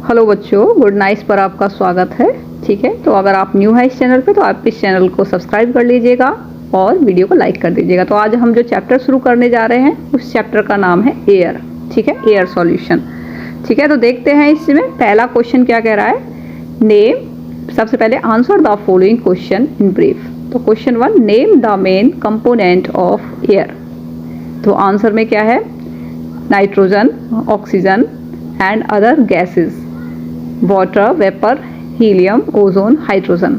Hello बच्चों, good nights पर आपका स्वागत है। ठीक है, तो अगर आप न्यू है इस चैनल पे तो आप इस चैनल को सब्सक्राइब कर लीजिएगा और वीडियो को लाइक कर दीजिएगा। तो आज हम जो चैप्टर शुरू करने जा रहे हैं उस चैप्टर का नाम है एयर। ठीक है, एयर सॉल्यूशन। ठीक है, तो देखते हैं इसमें पहला क्वेश्चन क्या कह रहा है। नेम, सबसे पहले answer the following question in brief. तो question 1, name the main component of air. तो आंसर में क्या है, nitrogen, oxygen and other gases, water, vapour, helium, ozone, hydrogen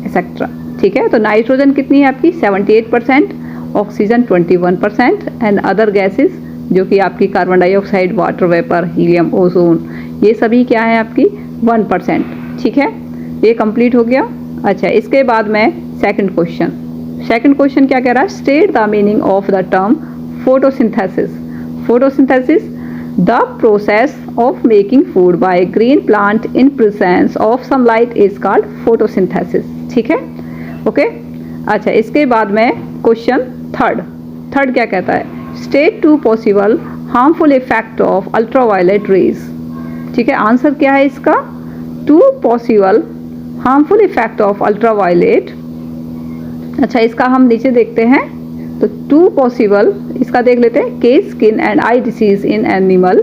etcetera. ठीक है, तो नाइट्रोजन कितनी है आपकी 78%, ऑक्सीजन 21% एंड अदर गैसेस जो कि आपकी carbon dioxide, water vapour, helium, ozone, ये सभी क्या है आपकी 1%। ठीक है, ये कंप्लीट हो गया। अच्छा, इसके बाद में सेकंड क्वेश्चन क्या कह रहा है, state the meaning of the term photosynthesis. Photosynthesis, the process of making food by green plant in presence of sunlight is called photosynthesis। ठीक है, ओके। अच्छा, इसके बाद में क्वेश्चन थर्ड क्या कहता है, state two possible harmful effect of ultraviolet rays. ठीक है, आंसर क्या है इसका, two possible harmful effect of ultraviolet. अच्छा, इसका हम नीचे देखते हैं, तो टू पॉसिबल, इसका देख लेते हैं, case, skin and I disease in animal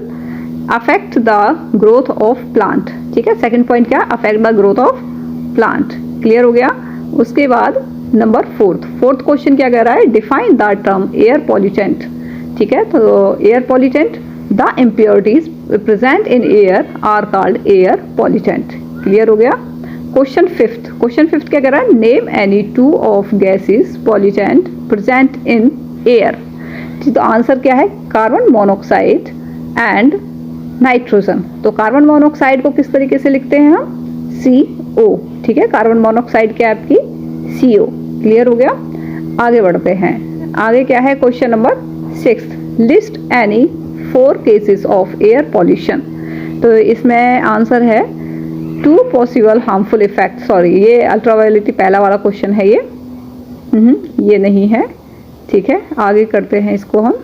affect the growth of plant. ठीक है, सेकंड पॉइंट क्या, affect the growth of plant. Clear हो गया। उसके बाद नंबर फोर्थ क्वेश्चन क्या कह रहा है, define the term air pollutant. ठीक है, तो air pollutant, the impurities present in air are called air pollutant. Clear हो गया। क्वेश्चन फिफ्थ क्या कह रहा है, name any two of gases pollutant present in air. तो आंसर क्या है, कार्बन मोनोऑक्साइड एंड नाइट्रोजन। तो कार्बन मोनोऑक्साइड को किस तरीके से लिखते हैं हम, CO। ठीक है, कार्बन मोनोऑक्साइड क्या है आपकी, CO। क्लियर हो गया। आगे बढ़ते हैं, आगे क्या है, question number 6, list any 4 cases of air pollution. तो इसमें आंसर है two possible harmful effect. Sorry, ये अल्ट्रावायलेट पहला वाला क्वेश्चन है, ये नहीं है। ठीक है, आगे करते हैं इसको हम।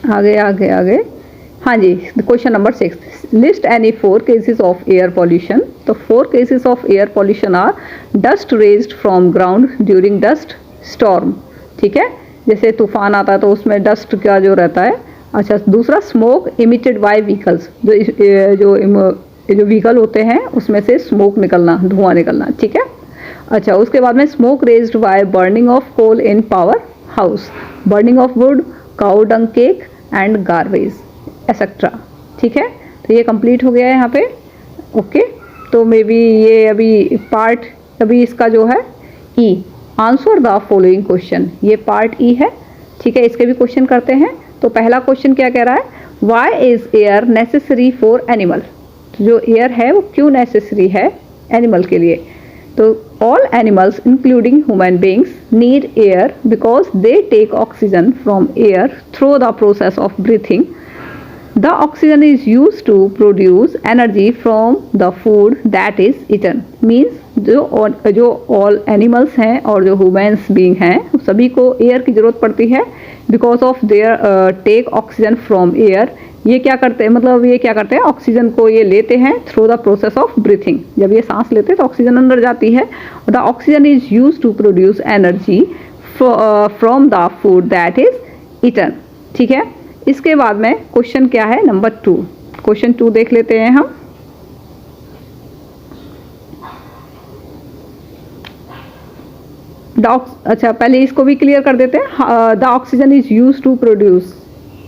आगे हाँ जी, question number 6, list any 4 cases of air pollution. तो 4 cases of air pollution are dust raised from ground during dust storm. ठीक है, जैसे तूफान आता है तो उसमें डस्ट का जो रहता है। अच्छा, दूसरा, स्मोक इमिटेड बाय व्हीकल्स, जो व्हीकल होते हैं उसमें से स्मोक निकलना, धुआं निकलना। ठीक है। अच्छा, उसके बाद में smoke raised by burning of coal in power house, burning of wood, cow dung cake and garbage etcetera. ठीक है, तो ये कंप्लीट हो गया है यहाँ पे। ओके, तो मे बी ये अभी पार्ट, अभी इसका जो है ई, आंसर द फॉलोइंग क्वेश्चन, ये पार्ट ई है। ठीक है, इसके भी क्वेश्चन करते हैं। तो पहला क्वेश्चन क्या कह रहा है, why is air necessary for animal. जो एयर है वो क्यों नेसेसरी है एनिमल के लिए। तो all animals including human beings need air because they take oxygen from air through the process of breathing. The oxygen is use to produce energy from the food that is eaten. Means जो all animals हैं और जो humans being हैं सभी को air की ज़रूरत पड़ती है, because of their take oxygen from air. ये क्या करते हैं, मतलब ये क्या करते हैं, ऑक्सीजन को ये लेते हैं through the process of breathing. जब ये सांस लेते हैं तो ऑक्सीजन अंदर जाती है। The oxygen is use to produce energy from the food that is eaten. ठीक है, इसके बाद में क्वेश्चन क्या है, नंबर 2। क्वेश्चन 2 देख लेते हैं हम। अच्छा, पहले इसको भी क्लियर कर देते हैं। The oxygen is use to produce,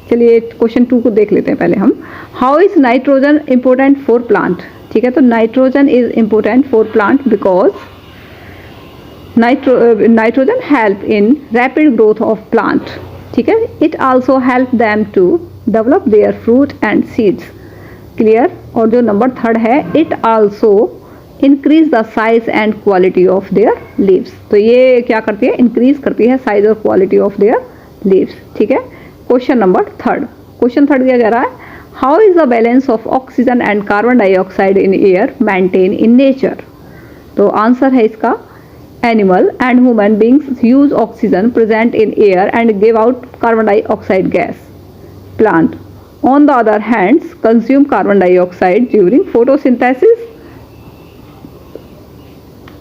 चलिए क्वेश्चन 2 को देख लेते हैं पहले हम। How is nitrogen important for plant. ठीक है, तो nitrogen is important for plant because nitrogen help in rapid growth of plant. ठीक है, it also help them to develop their fruit and seeds. Clear. और जो नंबर 3 है, it also increase the size and quality of their leaves. तो ये क्या करती है, इंक्रीज करती है साइज और क्वालिटी ऑफ देयर लीव्स। ठीक है। क्वेश्चन नंबर 3 क्या कह रहा है, how is the balance of oxygen and carbon dioxide in air maintain in nature. तो आंसर है इसका, animal and human beings use oxygen present in air and give out carbon dioxide gas. plant on the other hand consume carbon dioxide during photosynthesis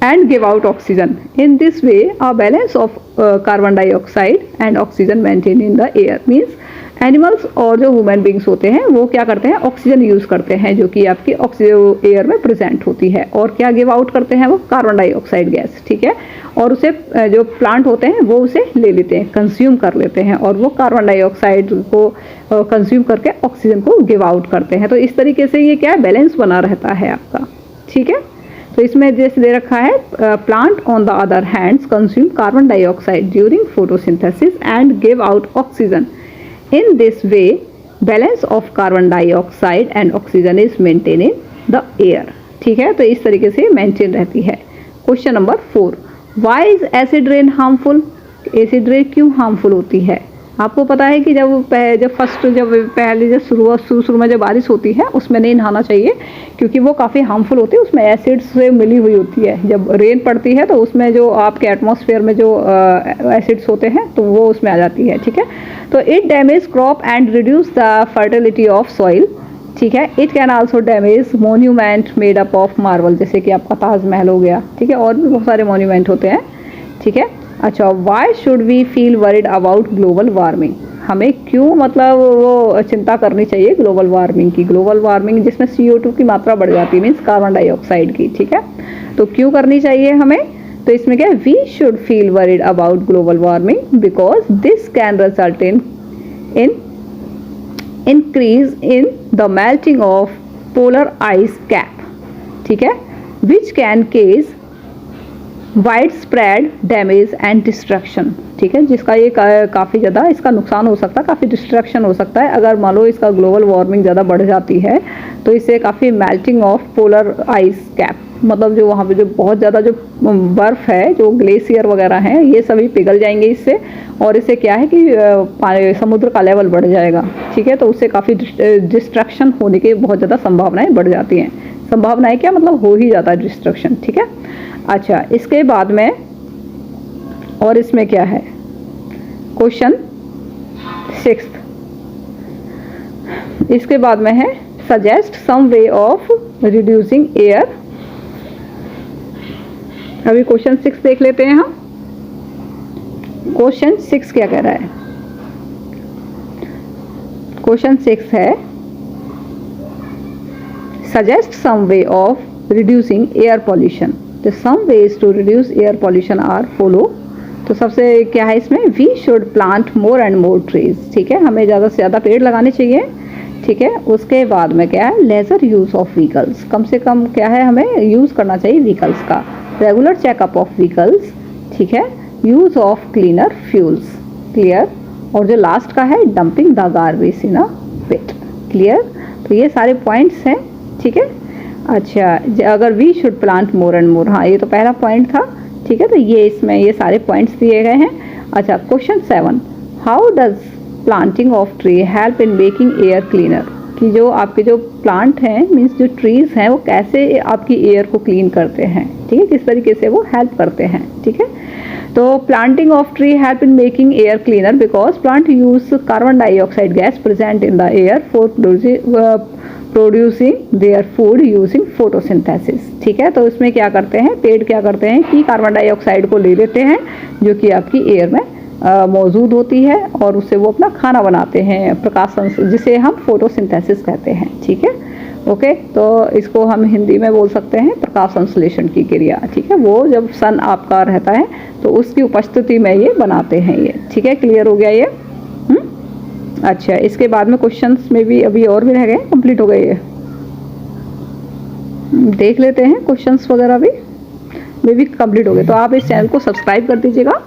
and give out oxygen. In this way a balance of carbon dioxide and oxygen maintained in the air. Means animals और जो human beings होते हैं वो क्या करते हैं, oxygen use करते हैं जो कि आपकी ऑक्सीजन एयर में प्रेजेंट होती है, और क्या गिव आउट करते हैं वो कार्बन डाइऑक्साइड गैस, ठीक है, और उसे जो प्लांट होते हैं वो उसे ले लेते हैं, कंज्यूम कर लेते हैं, और वो कार्बन डाइऑक्साइड को कंज्यूम करके ऑक्सीजन को गिव आउट करते हैं। तो इस तरीके से ये क्या है, बैलेंस बना रहता है आपका, ठीक है। तो इसमें जैसे दे रखा है plant on the other hands consume carbon dioxide during photosynthesis and give out oxygen. In this way, balance of carbon dioxide and oxygen is maintained in the air, ठीक है। तो इस तरीके से मेंटेन रहती है। Question number 4, Why is acid rain harmful? Acid rain क्यों harmful होती है? आपको पता है कि जब पहले शुरू में जब बारिश होती है उसमें नहीं नहाना चाहिए क्योंकि वो काफ़ी हार्मफुल होती है, उसमें एसिड से मिली हुई होती है। जब रेन पड़ती है तो उसमें जो आपके एटमॉस्फेयर में जो एसिड्स होते हैं तो वो उसमें आ जाती है, ठीक है। तो it damage crop and reduce the fertility of soil, ठीक है। It can also damage monument made up of marble, जैसे कि आपका ताजमहल हो गया, ठीक है, और भी बहुत सारे मोन्यूमेंट होते हैं, ठीक है। अच्छा, why should we feel worried about global warming? हमें क्यों मतलब वो चिंता करनी चाहिए ग्लोबल वार्मिंग की? ग्लोबल वार्मिंग जिसमें CO2 की मात्रा बढ़ जाती है, मीन्स कार्बन डाइऑक्साइड की, ठीक है। तो क्यों करनी चाहिए हमें? तो इसमें क्या है, we should feel worried about global warming because this can result in increase in the melting of polar ice cap, ठीक है, which can cause wide spread damage and destruction, ठीक है, जिसका ये काफ़ी ज़्यादा इसका नुकसान हो सकता है, काफ़ी डिस्ट्रक्शन हो सकता है। अगर मान लो इसका ग्लोबल वार्मिंग ज़्यादा बढ़ जाती है तो इससे काफ़ी melting of polar ice cap, मतलब जो वहाँ पे जो बहुत ज़्यादा जो बर्फ़ है, जो ग्लेशियर वगैरह हैं, ये सभी पिघल जाएंगे इससे, और इससे क्या है कि समुद्र का लेवल बढ़ जाएगा, ठीक है। तो उससे काफ़ी डिस्ट्रक्शन होने की बहुत ज़्यादा संभावनाएँ बढ़ जाती हैं। संभावनाएँ क्या मतलब हो ही जाता है डिस्ट्रक्शन, ठीक है। अच्छा, इसके बाद में और इसमें क्या है, क्वेश्चन 6, इसके बाद में है suggest some way of reducing air. अभी क्वेश्चन 6 देख लेते हैं हम। क्वेश्चन 6 क्या कह रहा है? क्वेश्चन 6 है suggest some way of reducing air pollution. तो some ways to reduce air pollution are follow. तो सबसे क्या है इसमें, we should plant more and more trees, ठीक है, हमें ज़्यादा से ज़्यादा पेड़ लगाने चाहिए, ठीक है। उसके बाद में क्या है, लेजर यूज़ ऑफ व्हीकल्स, कम से कम क्या है हमें यूज़ करना चाहिए व्हीकल्स का, रेगुलर चेकअप ऑफ व्हीकल्स, ठीक है, use of cleaner fuels, clear. और जो लास्ट का है dumping the garbage in a pit, clear. तो ये सारे पॉइंट्स हैं, ठीक है। अच्छा, अगर we should plant more and more, हाँ ये तो पहला पॉइंट था, ठीक है। तो ये इसमें ये सारे पॉइंट्स दिए गए हैं। अच्छा, question 7, how does planting of tree help in making air cleaner? कि जो आपके जो प्लांट हैं, मीन्स जो ट्रीज हैं, वो कैसे आपकी एयर को क्लीन करते हैं, ठीक है, किस तरीके से वो हेल्प करते हैं, ठीक है। तो planting of tree help in making air cleaner because plant use carbon dioxide gas present in the air for producing their food using photosynthesis, ठीक है। तो इसमें क्या करते हैं, पेड़ क्या करते हैं कि कार्बन डाइऑक्साइड को ले लेते हैं जो कि आपकी एयर में मौजूद होती है, और उससे वो अपना खाना बनाते हैं, प्रकाश, जिसे हम फोटोसिंथेसिस कहते हैं, ठीक है। ओके, तो इसको हम हिंदी में बोल सकते हैं प्रकाश संश्लेषण की क्रिया, ठीक है। वो जब सन आपका रहता है तो उसकी उपस्थिति में ये बनाते हैं ये, ठीक है। क्लियर हो गया ये? अच्छा, इसके बाद में क्वेश्चंस में भी अभी और भी रह गए, कंप्लीट हो गए ये, देख लेते हैं क्वेश्चंस वगैरह भी कंप्लीट हो गए। तो आप इस चैनल को सब्सक्राइब कर दीजिएगा